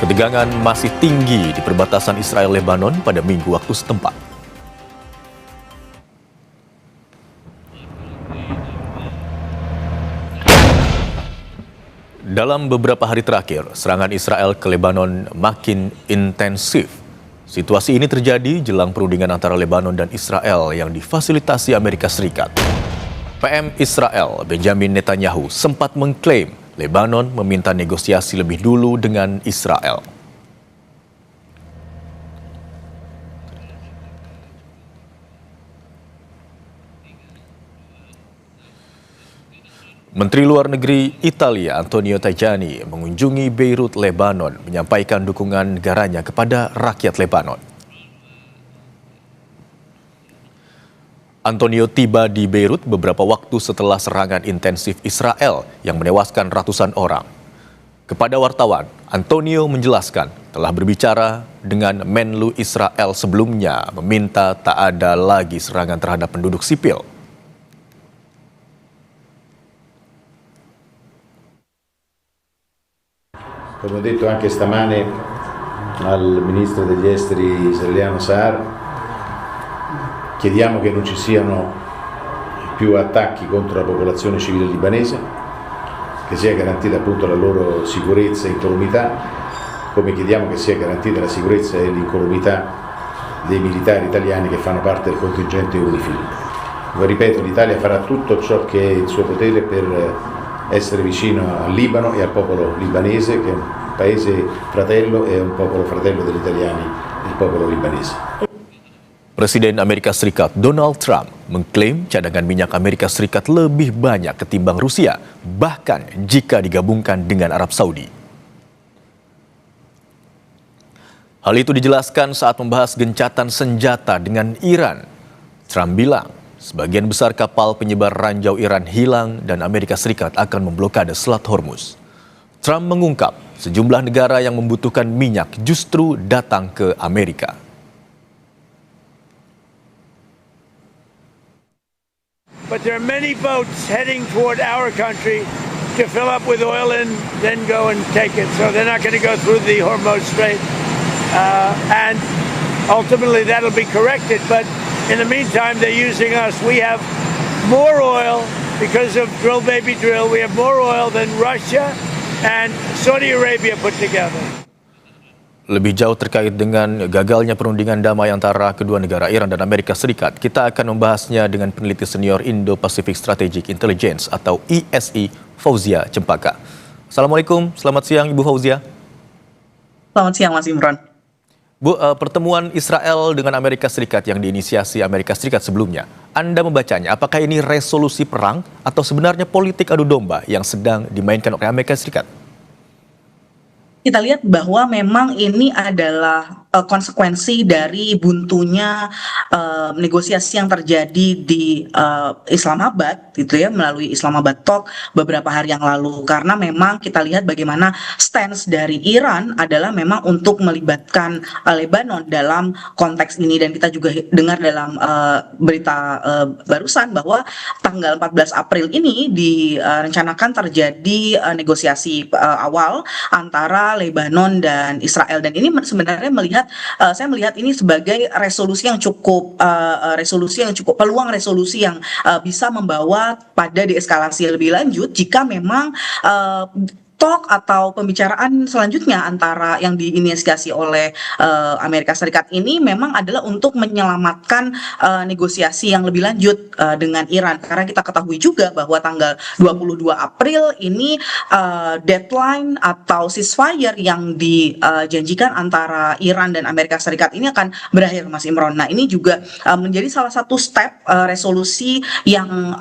Ketegangan masih tinggi di perbatasan Israel-Lebanon pada Minggu waktu setempat. Dalam beberapa hari terakhir, serangan Israel ke Lebanon makin intensif. Situasi ini terjadi jelang perundingan antara Lebanon dan Israel yang difasilitasi Amerika Serikat. PM Israel, Benjamin Netanyahu, sempat mengklaim Lebanon meminta negosiasi lebih dulu dengan Israel. Menteri Luar Negeri Italia Antonio Tajani mengunjungi Beirut, Lebanon, menyampaikan dukungan negaranya kepada rakyat Lebanon. Antonio tiba di Beirut beberapa waktu setelah serangan intensif Israel yang menewaskan ratusan orang. Kepada wartawan, Antonio menjelaskan telah berbicara dengan Menlu Israel sebelumnya meminta tak ada lagi serangan terhadap penduduk sipil. Come ho detto anche stamane al ministro degli esteri israeliano Saar, chiediamo che non ci siano più attacchi contro la popolazione civile libanese, che sia garantita appunto la loro sicurezza e incolumità, come chiediamo che sia garantita la sicurezza e l'incolumità dei militari italiani che fanno parte del contingente UNIFIL. Ripeto, l'Italia farà tutto ciò che è in suo potere per essere vicino al Libano e al popolo libanese, che è un paese fratello e un popolo fratello degli italiani, il popolo libanese. Presiden Amerika Serikat Donald Trump mengklaim cadangan minyak Amerika Serikat lebih banyak ketimbang Rusia, bahkan jika digabungkan dengan Arab Saudi. Hal itu dijelaskan saat membahas gencatan senjata dengan Iran. Trump bilang, sebagian besar kapal penyebar ranjau Iran hilang dan Amerika Serikat akan memblokade Selat Hormuz. Trump mengungkap sejumlah negara yang membutuhkan minyak justru datang ke Amerika. But there are many boats heading toward our country to fill up with oil and then go and take it. So they're not going to go through the Hormuz Strait. And ultimately that'll be corrected. But in the meantime, they're using us. We have more oil because of drill baby drill. We have more oil than Russia and Saudi Arabia put together. Lebih jauh terkait dengan gagalnya perundingan damai antara kedua negara Iran dan Amerika Serikat, kita akan membahasnya dengan peneliti senior Indo-Pacific Strategic Intelligence atau ISI, Fauzia Cempaka. Assalamualaikum, selamat siang Ibu Fauzia. Selamat siang Mas Imron. Bu, pertemuan Israel dengan Amerika Serikat yang diinisiasi Amerika Serikat sebelumnya, Anda membacanya, apakah ini resolusi perang atau sebenarnya politik adu domba yang sedang dimainkan oleh Amerika Serikat? Kita lihat bahwa memang ini adalah konsekuensi dari buntunya negosiasi yang terjadi di Islamabad gitu ya, melalui Islamabad Talk beberapa hari yang lalu, karena memang kita lihat bagaimana stance dari Iran adalah memang untuk melibatkan Lebanon dalam konteks ini. Dan kita juga dengar dalam berita barusan bahwa tanggal 14 April ini direncanakan terjadi negosiasi awal antara Lebanon dan Israel, dan ini sebenarnya saya melihat ini sebagai resolusi yang cukup peluang resolusi yang bisa membawa pada deeskalasi lebih lanjut jika memang talk atau pembicaraan selanjutnya antara yang diinisiasi oleh Amerika Serikat ini memang adalah untuk menyelamatkan negosiasi yang lebih lanjut dengan Iran, karena kita ketahui juga bahwa tanggal 22 April ini deadline atau ceasefire yang dijanjikan antara Iran dan Amerika Serikat ini akan berakhir, Mas Imron. Nah, ini juga menjadi salah satu step resolusi yang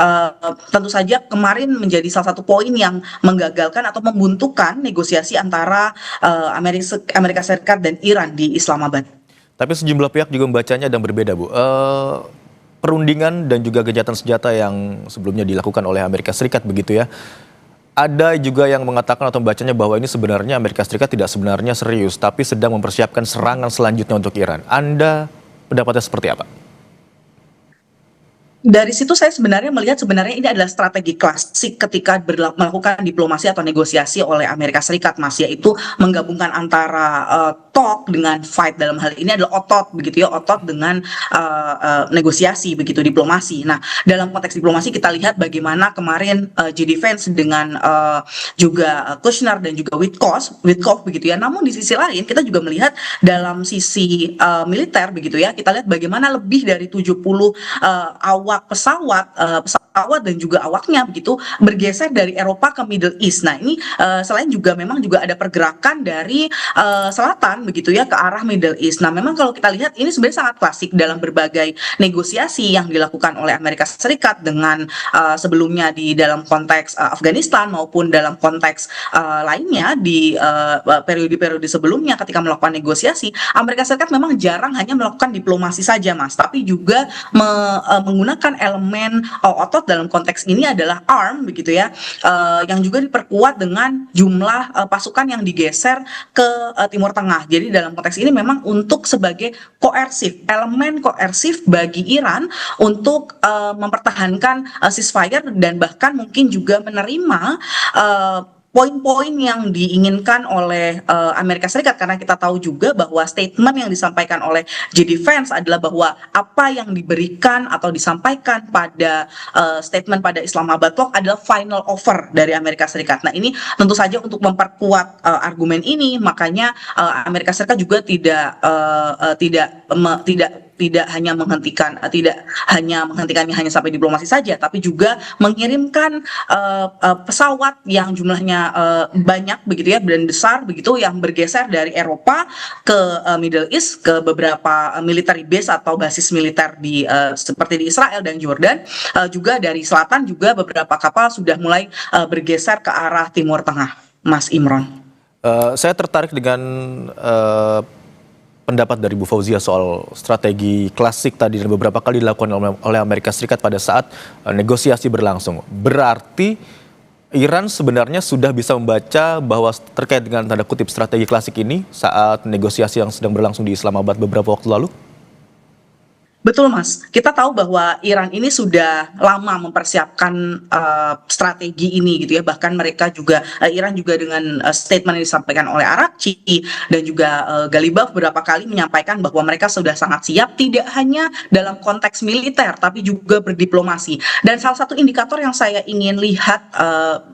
tentu saja kemarin menjadi salah satu poin yang menggagalkan atau membuntukan negosiasi antara Amerika Serikat dan Iran di Islamabad. Tapi sejumlah pihak juga membacanya dan berbeda, Bu. Perundingan dan juga gencatan senjata yang sebelumnya dilakukan oleh Amerika Serikat begitu ya. Ada juga yang mengatakan atau membacanya bahwa ini sebenarnya Amerika Serikat tidak sebenarnya serius, tapi sedang mempersiapkan serangan selanjutnya untuk Iran. Anda pendapatnya seperti apa? Dari situ saya sebenarnya melihat sebenarnya ini adalah strategi klasik ketika melakukan diplomasi atau negosiasi oleh Amerika Serikat, Mas, yaitu menggabungkan antara talk dengan fight. Dalam hal ini adalah otot begitu ya, otot dengan negosiasi begitu, diplomasi. Nah, dalam konteks diplomasi kita lihat bagaimana kemarin JD Vance dengan juga Kushner dan juga Witkoff begitu ya. Namun di sisi lain kita juga melihat dalam sisi militer begitu ya, kita lihat bagaimana lebih dari 70 awak pesawat dan juga awaknya begitu bergeser dari Eropa ke Middle East. Nah, ini selain juga memang juga ada pergerakan dari selatan begitu ya ke arah Middle East. Nah, memang kalau kita lihat ini sebenarnya sangat klasik dalam berbagai negosiasi yang dilakukan oleh Amerika Serikat dengan sebelumnya di dalam konteks Afghanistan maupun dalam konteks lainnya di periode-periode sebelumnya ketika melakukan negosiasi. Amerika Serikat memang jarang hanya melakukan diplomasi saja, Mas, tapi juga menggunakan elemen otot. Dalam konteks ini adalah arm begitu ya, yang juga diperkuat dengan jumlah pasukan yang digeser ke Timur Tengah. Jadi dalam konteks ini memang untuk sebagai elemen koersif bagi Iran untuk mempertahankan ceasefire dan bahkan mungkin juga menerima poin-poin yang diinginkan oleh Amerika Serikat, karena kita tahu juga bahwa statement yang disampaikan oleh JD Vance adalah bahwa apa yang diberikan atau disampaikan pada statement pada Islamabad Talk adalah final offer dari Amerika Serikat. Nah, ini tentu saja untuk memperkuat argumen ini, makanya Amerika Serikat juga tidak hanya menghentikannya hanya sampai diplomasi saja, tapi juga mengirimkan pesawat yang jumlahnya banyak begitu ya, dan besar begitu, yang bergeser dari Eropa ke Middle East, ke beberapa military base atau basis militer di seperti di Israel dan Jordan. Juga dari selatan juga beberapa kapal sudah mulai bergeser ke arah Timur Tengah, Mas Imron. Saya tertarik dengan pendapat dari Bu Fauzia soal strategi klasik tadi dan beberapa kali dilakukan oleh Amerika Serikat pada saat negosiasi berlangsung. Berarti Iran sebenarnya sudah bisa membaca bahwa terkait dengan tanda kutip strategi klasik ini saat negosiasi yang sedang berlangsung di Islamabad beberapa waktu lalu? Betul, Mas. Kita tahu bahwa Iran ini sudah lama mempersiapkan strategi ini gitu ya. Bahkan mereka juga Iran juga dengan statement yang disampaikan oleh Arakci dan juga Galibaf beberapa kali menyampaikan bahwa mereka sudah sangat siap tidak hanya dalam konteks militer tapi juga berdiplomasi. Dan salah satu indikator yang saya ingin lihat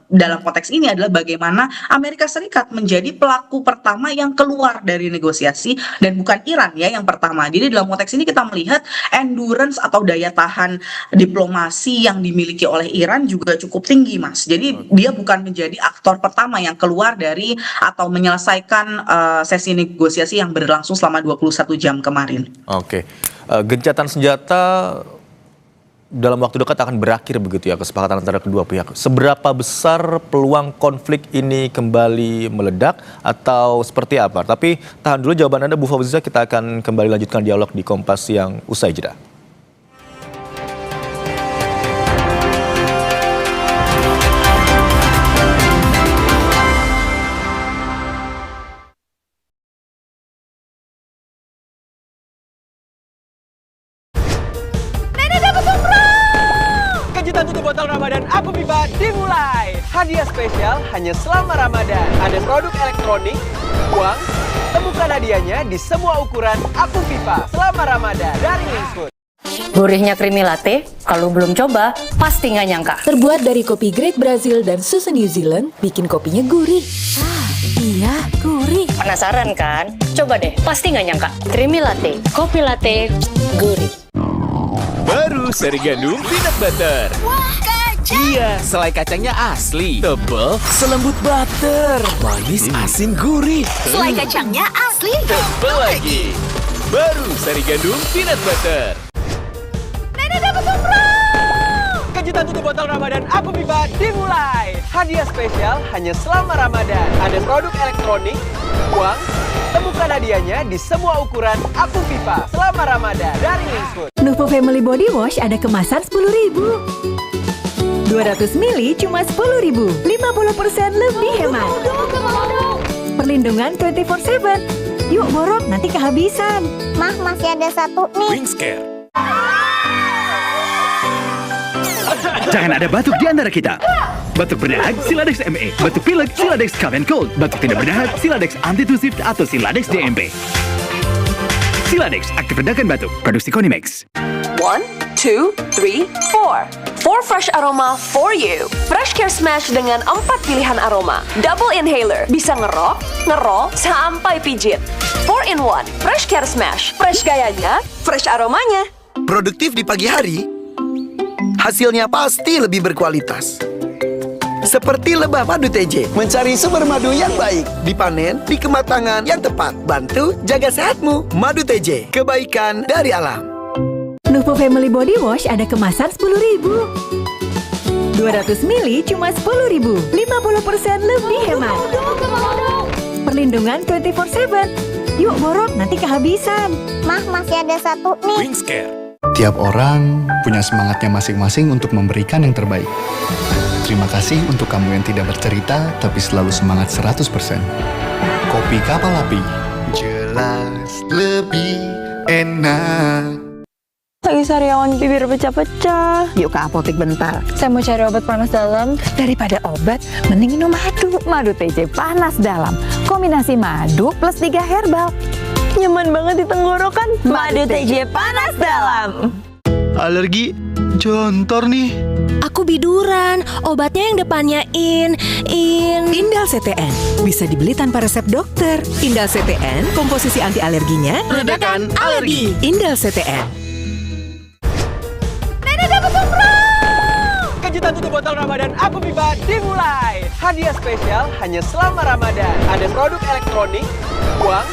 dalam konteks ini adalah bagaimana Amerika Serikat menjadi pelaku pertama yang keluar dari negosiasi dan bukan Iran ya yang pertama. Jadi dalam konteks ini kita melihat endurance atau daya tahan diplomasi yang dimiliki oleh Iran juga cukup tinggi, Mas. Jadi dia bukan menjadi aktor pertama yang keluar dari atau menyelesaikan sesi negosiasi yang berlangsung selama 21 jam kemarin. Oke. Gencatan senjata dalam waktu dekat akan berakhir begitu ya, kesepakatan antara kedua pihak. Seberapa besar peluang konflik ini kembali meledak atau seperti apa? Tapi tahan dulu jawaban Anda, Bu Fauzia. Kita akan kembali lanjutkan dialog di Kompas yang usai jeda. Kejutan tutup botol Ramadan Aku Pipa dimulai. Hadiah spesial hanya selama Ramadan. Ada produk elektronik, uang, temukan hadiahnya di semua ukuran Aku Pipa selama Ramadan dari Wingsfood. Gurihnya creamy latte, kalau belum coba, pasti nggak nyangka. Terbuat dari kopi grade Brazil dan susu New Zealand, bikin kopinya gurih. Iya, gurih. Penasaran kan? Coba deh, pasti nggak nyangka. Creamy latte, kopi latte, gurih. Baru seri gandum peanut butter. Wah, kacang! Iya, selai kacangnya asli. Tebel, selembut butter. Manis, asin, gurih. Selai kacangnya asli. Tebel lagi. Baru seri gandum peanut butter. Nenek dapat umroh! Kejutan tutup botol Ramadan Aku Pipa dimulai. Hadiah spesial hanya selama Ramadan. Ada produk elektronik, uang, temukan hadiahnya di semua ukuran Aku Pipa selama Ramadan dari Wingsfood. Nuvo Family Body Wash ada kemasan 10.000. 200 mili cuma 10.000. 50% lebih hemat. Perlindungan 24/7. Yuk borok, nanti kehabisan. Mah, masih ada satu nih. Wingscare. Jangan ada batuk di antara kita. Batuk berdahak, Siladex ME. Batuk pilek, Siladex Cough and Cold. Batuk tidak berdahak, Siladex Antitusif atau Siladex DMP. Siladex, aktif redakan batuk. Produksi Konimex. 1, 2, 3, 4. 4 fresh aroma for you. Fresh Care Smash dengan 4 pilihan aroma. Double inhaler, bisa ngerok, ngerol, sampai pijit. 4 in 1, Fresh Care Smash. Fresh gayanya, fresh aromanya. Produktif di pagi hari, hasilnya pasti lebih berkualitas. Seperti lebah madu TJ, mencari sumber madu yang baik, dipanen di kematangan yang tepat, bantu jaga sehatmu. Madu TJ, kebaikan dari alam. Nuvo Family Body Wash ada kemasan 10.000. 200 ml cuma 10.000. 50% lebih hemat. Perlindungan 24/7. Yuk borok, nanti kehabisan. Mah, masih ada satu nih. Wingscare. Tiap orang punya semangatnya masing-masing untuk memberikan yang terbaik. Terima kasih untuk kamu yang tidak bercerita, tapi selalu semangat 100%. Kopi Kapal Api. Jelas lebih enak. Lagi sariawan bibir pecah-pecah. Yuk ke apotek bentar. Saya mau cari obat panas dalam. Daripada obat, mending minum madu. Madu TJ panas dalam. Kombinasi madu plus 3 herbal. Nyaman banget di tenggorokan. Madu TJ panas dalam. Alergi jontor nih. Aku biduran, obatnya yang depannya Indal CTN. Bisa dibeli tanpa resep dokter. Indal CTN, komposisi anti alerginya Redakan alergi. Indal CTN. Nenek dapat umroh! Kejutan tutup botol Ramadan Aku Pipa dimulai. Hadiah spesial hanya selama Ramadan. Ada produk elektronik, uang,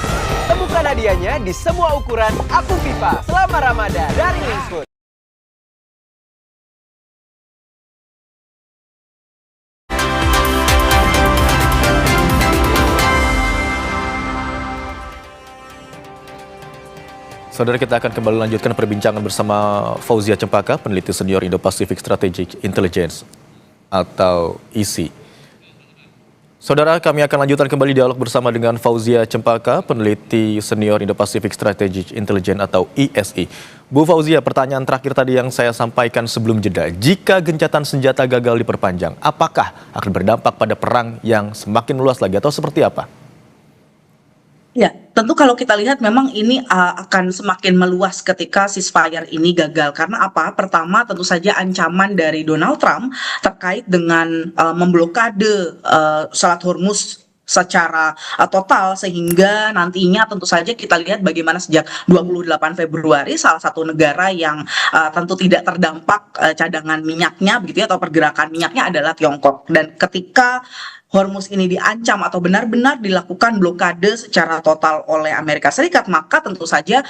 temukan hadiahnya di semua ukuran Aku Pipa selama Ramadan dari Wingsfood. Saudara, kita akan kembali lanjutkan perbincangan bersama Fauzia Cempaka, peneliti senior Indo-Pacific Strategic Intelligence atau ISI. Saudara, kami akan lanjutkan kembali dialog bersama dengan Fauzia Cempaka, peneliti senior Indo-Pacific Strategic Intelligence atau ISI. Bu Fauzia, pertanyaan terakhir tadi yang saya sampaikan sebelum jeda. Jika gencatan senjata gagal diperpanjang, apakah akan berdampak pada perang yang semakin luas lagi atau seperti apa? Ya, tentu kalau kita lihat memang ini akan semakin meluas ketika ceasefire ini gagal. Karena apa? Pertama, tentu saja ancaman dari Donald Trump terkait dengan memblokade Selat Hormuz secara total, sehingga nantinya tentu saja kita lihat bagaimana sejak 28 Februari salah satu negara yang tentu tidak terdampak cadangan minyaknya begitu ya, atau pergerakan minyaknya adalah Tiongkok. Dan ketika Hormuz ini diancam atau benar-benar dilakukan blokade secara total oleh Amerika Serikat, maka tentu saja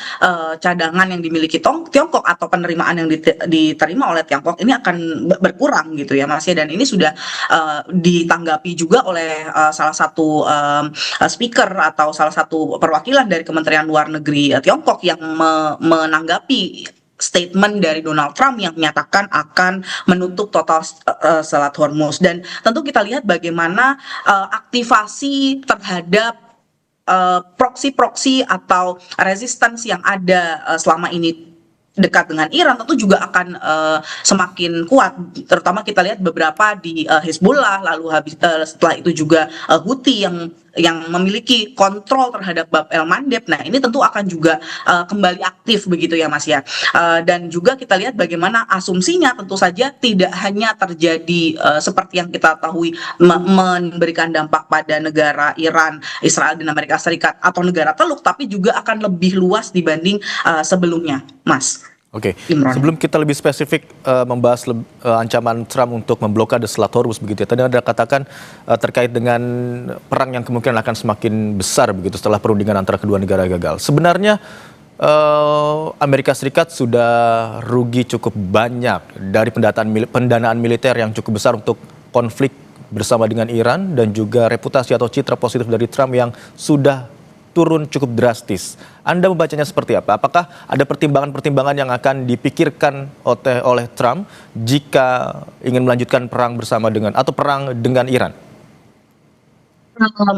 cadangan yang dimiliki Tiongkok atau penerimaan yang diterima oleh Tiongkok ini akan berkurang gitu ya Mas ya. Dan ini sudah ditanggapi juga oleh salah satu speaker atau salah satu perwakilan dari Kementerian Luar Negeri Tiongkok yang menanggapi statement dari Donald Trump yang menyatakan akan menutup total Selat Hormuz. Dan tentu kita lihat bagaimana aktivasi terhadap proksi-proksi atau resistance yang ada selama ini dekat dengan Iran tentu juga akan semakin kuat. Terutama kita lihat beberapa di Hezbollah, lalu setelah itu juga Houthi yang memiliki kontrol terhadap Bab el Mandeb. Nah, ini tentu akan juga kembali aktif begitu ya Mas ya. Dan juga kita lihat bagaimana asumsinya tentu saja tidak hanya terjadi seperti yang kita ketahui memberikan dampak pada negara Iran, Israel dan Amerika Serikat atau negara Teluk, tapi juga akan lebih luas dibanding sebelumnya, Mas. Oke, sebelum kita lebih spesifik membahas ancaman Trump untuk memblokade Selat Hormuz begitu ya. Tadi Anda katakan terkait dengan perang yang kemungkinan akan semakin besar begitu setelah perundingan antara kedua negara gagal. Sebenarnya Amerika Serikat sudah rugi cukup banyak dari pendanaan militer yang cukup besar untuk konflik bersama dengan Iran, dan juga reputasi atau citra positif dari Trump yang sudah turun cukup drastis. Anda membacanya seperti apa? Apakah ada pertimbangan-pertimbangan yang akan dipikirkan oleh Trump jika ingin melanjutkan perang bersama dengan atau perang dengan Iran?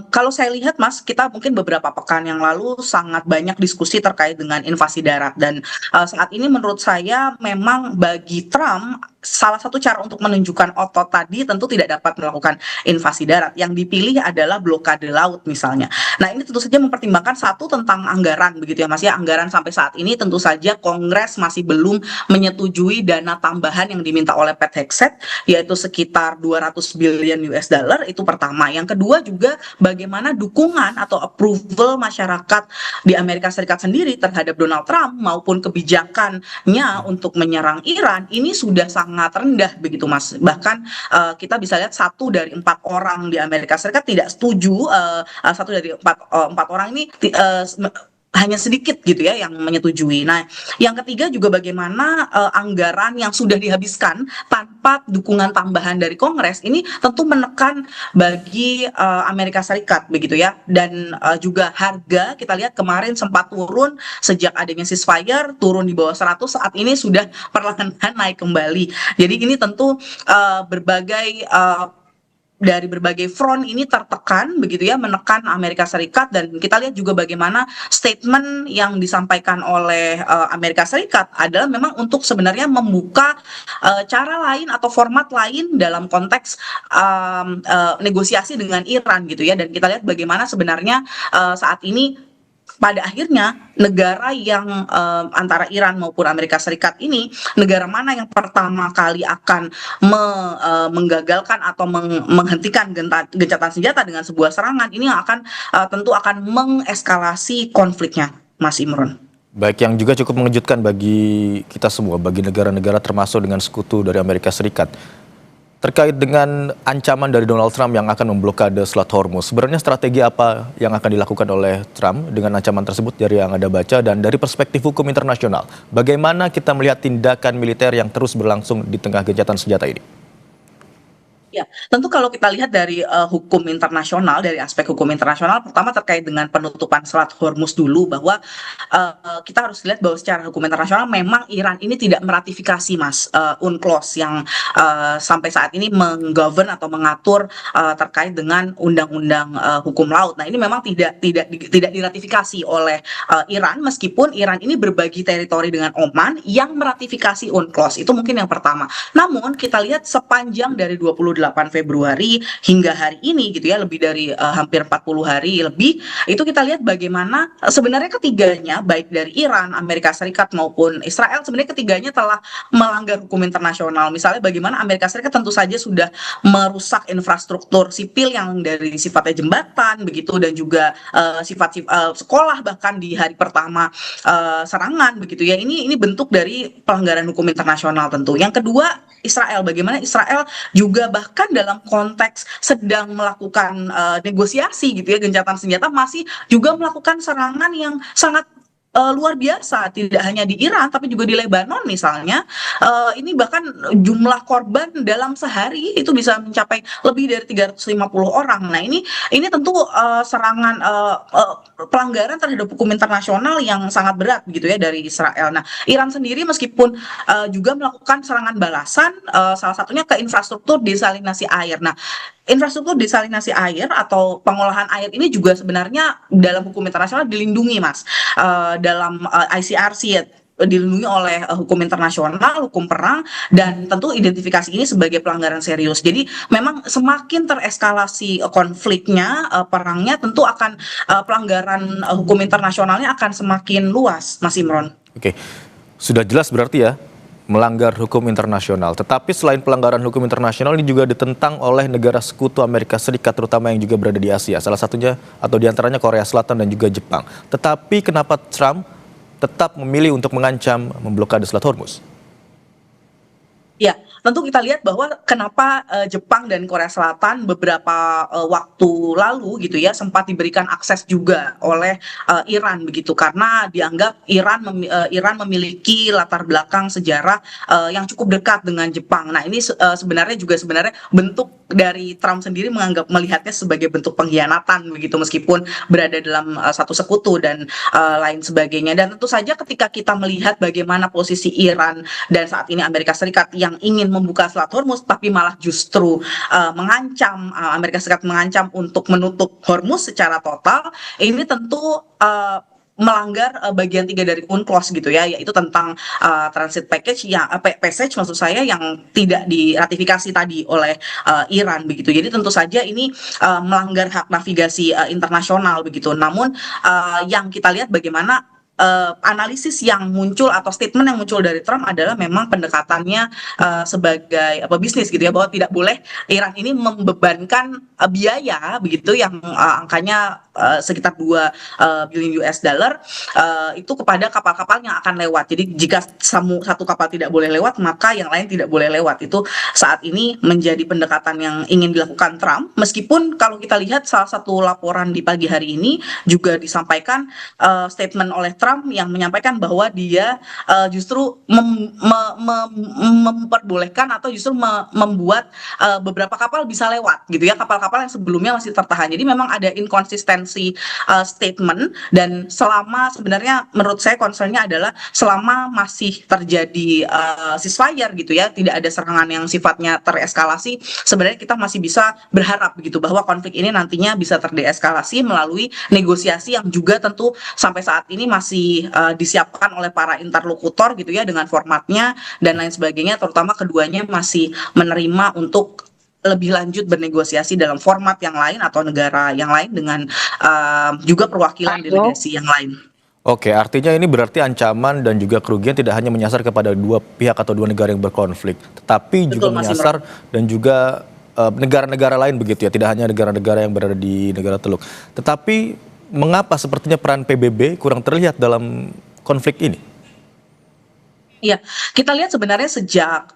Kalau saya lihat Mas, kita mungkin beberapa pekan yang lalu sangat banyak diskusi terkait dengan invasi darat dan saat ini menurut saya memang bagi Trump salah satu cara untuk menunjukkan otot tadi tentu tidak dapat melakukan invasi darat. Yang dipilih adalah blokade laut misalnya. Nah ini tentu saja mempertimbangkan satu tentang anggaran begitu ya Mas ya. Anggaran sampai saat ini tentu saja Kongres masih belum menyetujui dana tambahan yang diminta oleh Pete Hegseth yaitu sekitar 200 billion US dollar itu pertama. Yang kedua juga bagaimana dukungan atau approval masyarakat di Amerika Serikat sendiri terhadap Donald Trump maupun kebijakannya untuk menyerang Iran ini sudah sangat rendah begitu Mas. Bahkan kita bisa lihat 1 dari 4 orang di Amerika Serikat tidak setuju, 1 dari 4 orang ini hanya sedikit gitu ya yang menyetujui. Nah, yang ketiga juga bagaimana anggaran yang sudah dihabiskan tanpa dukungan tambahan dari Kongres ini tentu menekan bagi Amerika Serikat begitu ya. Dan juga harga kita lihat kemarin sempat turun sejak adanya ceasefire, turun di bawah 100, saat ini sudah perlahan-lahan naik kembali. Jadi ini tentu dari berbagai front ini tertekan begitu ya, menekan Amerika Serikat. Dan kita lihat juga bagaimana statement yang disampaikan oleh Amerika Serikat adalah memang untuk sebenarnya membuka cara lain atau format lain dalam konteks negosiasi dengan Iran gitu ya. Dan kita lihat bagaimana sebenarnya saat ini pada akhirnya negara yang antara Iran maupun Amerika Serikat ini, negara mana yang pertama kali akan menggagalkan atau menghentikan gencatan senjata dengan sebuah serangan, ini yang akan tentu akan mengeskalasi konfliknya, Mas Imron. Baik, yang juga cukup mengejutkan bagi kita semua, bagi negara-negara termasuk dengan sekutu dari Amerika Serikat, terkait dengan ancaman dari Donald Trump yang akan memblokade Selat Hormuz. Sebenarnya strategi apa yang akan dilakukan oleh Trump dengan ancaman tersebut dari yang Anda baca, dan dari perspektif hukum internasional, bagaimana kita melihat tindakan militer yang terus berlangsung di tengah gencatan senjata ini? Ya, tentu kalau kita lihat dari hukum internasional, dari aspek hukum internasional, pertama terkait dengan penutupan Selat Hormuz dulu, bahwa kita harus lihat bahwa secara hukum internasional memang Iran ini tidak meratifikasi Mas UNCLOS yang sampai saat ini menggovern atau mengatur terkait dengan undang-undang hukum laut. Nah ini memang tidak diratifikasi oleh Iran, meskipun Iran ini berbagi teritori dengan Oman yang meratifikasi UNCLOS. Itu mungkin yang pertama. Namun kita lihat sepanjang dari 28 Februari hingga hari ini gitu ya, lebih dari hampir 40 hari lebih, itu kita lihat bagaimana sebenarnya ketiganya, baik dari Iran, Amerika Serikat maupun Israel, sebenarnya ketiganya telah melanggar hukum internasional. Misalnya bagaimana Amerika Serikat tentu saja sudah merusak infrastruktur sipil yang dari sifatnya jembatan begitu, dan juga sifat sekolah bahkan di hari pertama serangan begitu ya. Ini bentuk dari pelanggaran hukum internasional tentu. Yang kedua, Israel, bagaimana Israel juga bahkan dalam konteks sedang melakukan negosiasi gitu ya, gencatan senjata, masih juga melakukan serangan yang sangat luar biasa, tidak hanya di Iran tapi juga di Lebanon misalnya. Ini bahkan jumlah korban dalam sehari itu bisa mencapai lebih dari 350 orang. Nah ini tentu serangan pelanggaran terhadap hukum internasional yang sangat berat gitu ya dari Israel. Nah Iran sendiri meskipun juga melakukan serangan balasan, salah satunya ke infrastruktur desalinasi air. Nah infrastruktur desalinasi air atau pengolahan air ini juga sebenarnya dalam hukum internasional dilindungi Mas, dalam ICRC ya, dilindungi oleh hukum internasional, hukum perang, dan tentu identifikasi ini sebagai pelanggaran serius. Jadi memang semakin tereskalasi konfliknya, perangnya, tentu akan pelanggaran hukum internasionalnya akan semakin luas, Mas Imron. Oke, sudah jelas berarti ya, melanggar hukum internasional. Tetapi selain pelanggaran hukum internasional, ini juga ditentang oleh negara sekutu Amerika Serikat, terutama yang juga berada di Asia. Salah satunya atau diantaranya Korea Selatan dan juga Jepang. Tetapi kenapa Trump tetap memilih untuk mengancam memblokade Selat Hormuz? Ya, tentu kita lihat bahwa kenapa Jepang dan Korea Selatan beberapa waktu lalu gitu ya sempat diberikan akses juga oleh Iran begitu, karena dianggap Iran memiliki latar belakang sejarah yang cukup dekat dengan Jepang. Nah ini sebenarnya bentuk dari Trump sendiri melihatnya sebagai bentuk pengkhianatan begitu, meskipun berada dalam satu sekutu dan lain sebagainya. Dan tentu saja ketika kita melihat bagaimana posisi Iran dan saat ini Amerika Serikat yang ingin ingin membuka Selat Hormuz, tapi malah justru mengancam, Amerika Serikat mengancam untuk menutup Hormuz secara total, ini tentu melanggar bagian 3 dari UNCLOS gitu ya, yaitu tentang transit package yang passage maksud saya yang tidak diratifikasi tadi oleh Iran begitu. Jadi tentu saja ini melanggar hak navigasi internasional begitu. Namun yang kita lihat bagaimana analisis yang muncul atau statement yang muncul dari Trump adalah memang pendekatannya sebagai bisnis gitu ya, bahwa tidak boleh Iran ini membebankan biaya begitu yang angkanya sekitar 2 billion US dollar itu kepada kapal-kapal yang akan lewat. Jadi jika satu kapal tidak boleh lewat, maka yang lain tidak boleh lewat. Itu saat ini menjadi pendekatan yang ingin dilakukan Trump, meskipun kalau kita lihat salah satu laporan di pagi hari ini juga disampaikan statement oleh Trump yang menyampaikan bahwa dia justru memperbolehkan atau justru membuat beberapa kapal bisa lewat gitu ya, kapal-kapal yang sebelumnya masih tertahan. Jadi memang ada inkonsistensi statement, dan selama sebenarnya menurut saya concernnya adalah selama masih terjadi ceasefire gitu ya, tidak ada serangan yang sifatnya tereskalasi, sebenarnya kita masih bisa berharap begitu bahwa konflik ini nantinya bisa terdeeskalasi melalui negosiasi yang juga tentu sampai saat ini masih disiapkan oleh para interlokutor gitu ya, dengan formatnya dan lain sebagainya, terutama keduanya masih menerima untuk lebih lanjut bernegosiasi dalam format yang lain atau negara yang lain dengan juga perwakilan delegasi yang lain. Oke, artinya ini berarti ancaman dan juga kerugian tidak hanya menyasar kepada dua pihak atau dua negara yang berkonflik, tetapi juga menyasar dan juga negara-negara lain begitu ya, tidak hanya negara-negara yang berada di negara Teluk. Tetapi mengapa sepertinya peran PBB kurang terlihat dalam konflik ini? Iya, kita lihat sebenarnya sejak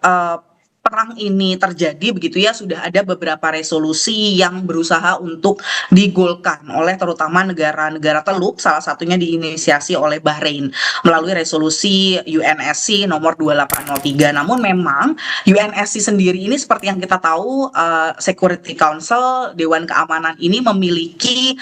perang ini terjadi begitu ya, sudah ada beberapa resolusi yang berusaha untuk digolkan oleh terutama negara-negara Teluk, salah satunya diinisiasi oleh Bahrain melalui resolusi UNSC nomor 2803. Namun memang UNSC sendiri ini seperti yang kita tahu, Security Council, Dewan Keamanan ini memiliki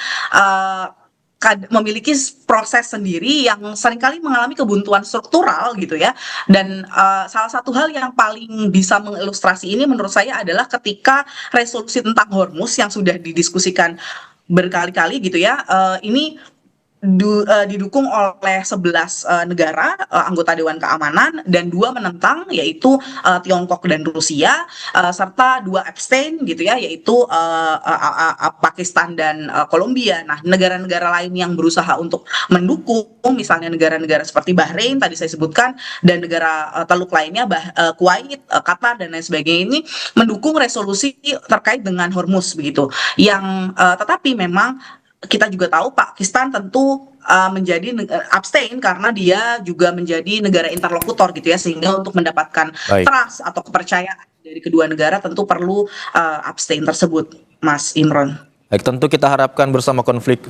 proses sendiri yang seringkali mengalami kebuntuan struktural gitu ya, dan salah satu hal yang paling bisa mengilustrasi ini menurut saya adalah ketika resolusi tentang Hormuz yang sudah didiskusikan berkali-kali gitu ya, ini didukung oleh 11 negara anggota Dewan Keamanan, dan 2 menentang yaitu Tiongkok dan Rusia, serta 2 abstain gitu ya, yaitu Pakistan dan Kolombia. Nah, negara-negara lain yang berusaha untuk mendukung, misalnya negara-negara seperti Bahrain tadi saya sebutkan, dan negara Teluk lainnya Kuwait, Qatar dan lain sebagainya, ini mendukung resolusi terkait dengan Hormuz begitu. Yang tetapi memang kita juga tahu Pakistan tentu menjadi abstain karena dia juga menjadi negara interlokutor gitu ya, sehingga untuk mendapatkan trust atau kepercayaan dari kedua negara tentu perlu abstain tersebut, Mas Imron. Baik, tentu kita harapkan bersama konflik